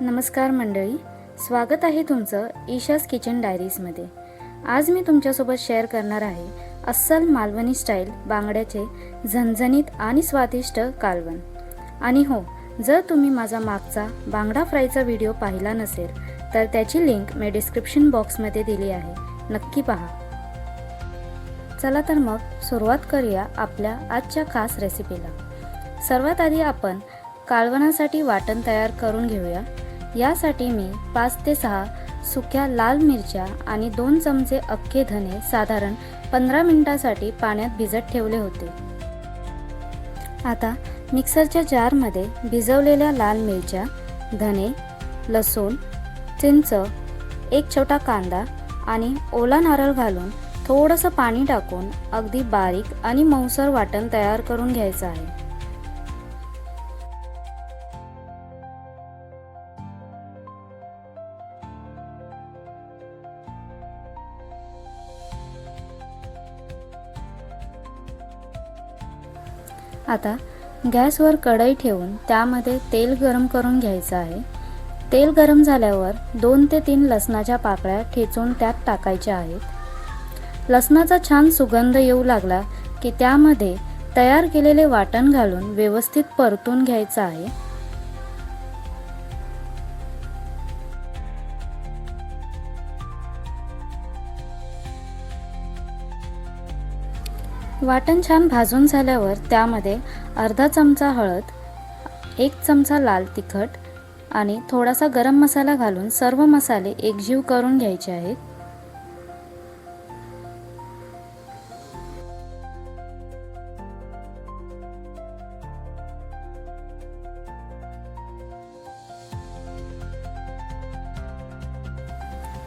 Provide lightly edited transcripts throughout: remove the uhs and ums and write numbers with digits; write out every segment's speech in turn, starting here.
नमस्कार मंडळी, स्वागत आहे तुमचं ईशास किचन डायरीजमध्ये। आज मी तुमच्यासोबत शेअर करणार आहे अस्सल मालवणी स्टाईल बांगड्याचे झणझणीत आणि स्वादिष्ट कालवण। आणि हो, जर तुम्ही माझा मागचा बांगडा फ्रायचा व्हिडिओ पाहिला नसेल तर त्याची लिंक मी डिस्क्रिप्शन बॉक्समध्ये दिली आहे, नक्की पहा। चला तर मग सुरुवात करूया आपल्या आजच्या खास रेसिपीला। सर्वात आधी आपण कालवणासाठी वाटण तयार करून घेऊया। यासाठी मी 5 ते 6 सुक्या लाल मिरच्या आणि 2 चमचे अख्खे धने साधारण 15 मिनिटांसाठी पाण्यात भिजत ठेवले होते। आता मिक्सरच्या जारमध्ये भिजवलेल्या लाल मिरच्या, धने, लसूण, चिंच, एक छोटा कांदा आणि ओला नारळ घालून थोडंसं पाणी टाकून अगदी बारीक आणि मऊसर वाटण तयार करून घ्यायचं आहे। आता गॅसवर कढई ठेवून त्यामध्ये तेल गरम करून घ्यायचं आहे। तेल गरम झाल्यावर 2 ते 3 लसणाच्या पाकळ्या ठेचून त्यात टाकायच्या आहेत। लसणाचा छान सुगंध येऊ लागला की त्यामध्ये तयार केलेले वाटण घालून व्यवस्थित परतून घ्यायचं आहे। वाटण छान भाजून झाल्यावर त्यामध्ये अर्धा चमचा हळद, 1 चमचा लाल तिखट आणि थोडासा गरम मसाला घालून सर्व मसाले एकजीव करून घ्यायचे आहेत।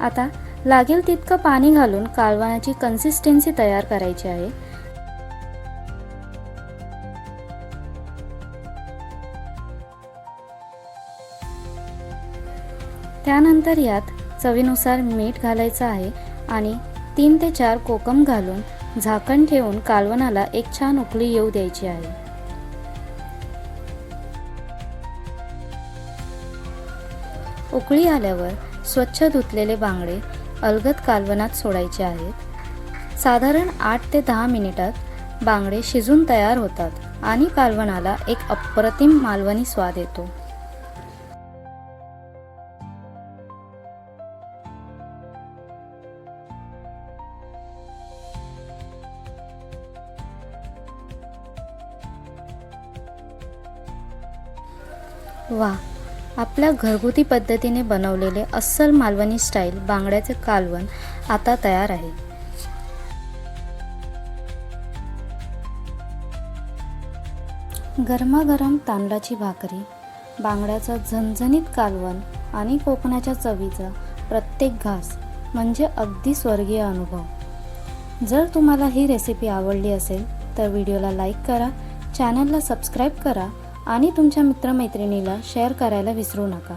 आता लागेल तितकं पाणी घालून कालवणाची कन्सिस्टन्सी तयार करायची आहे। त्यानंतर यात चवीनुसार मीठ घालायचं आहे आणि 3 ते 4 कोकम घालून झाकण ठेवून कालवणाला एक छान उकळी येऊ द्यायची आहे। उकळी आल्यावर स्वच्छ धुतलेले बांगडे अलगद कालवणात सोडायचे आहेत। साधारण 8 ते 10 मिनिटात बांगडे शिजून तयार होतात आणि कालवणाला एक अप्रतिम मालवणी स्वाद येतो। वा, आपल्या घरगुती पद्धतीने बनवलेले अस्सल मालवणी स्टाईल बांगड्याचे कालवण आता तयार आहे। गरमागरम तांदळाची भाकरी, बांगड्याचं झणझणीत कालवण आणि कोकणाच्या चवीचा प्रत्येक घास म्हणजे अगदी स्वर्गीय अनुभव। जर तुम्हाला ही रेसिपी आवडली असेल तर व्हिडिओला लाईक करा, चॅनलला सबस्क्राईब करा आणि तुमच्या मित्रमैत्रिणीला शेअर करायला विसरू नका।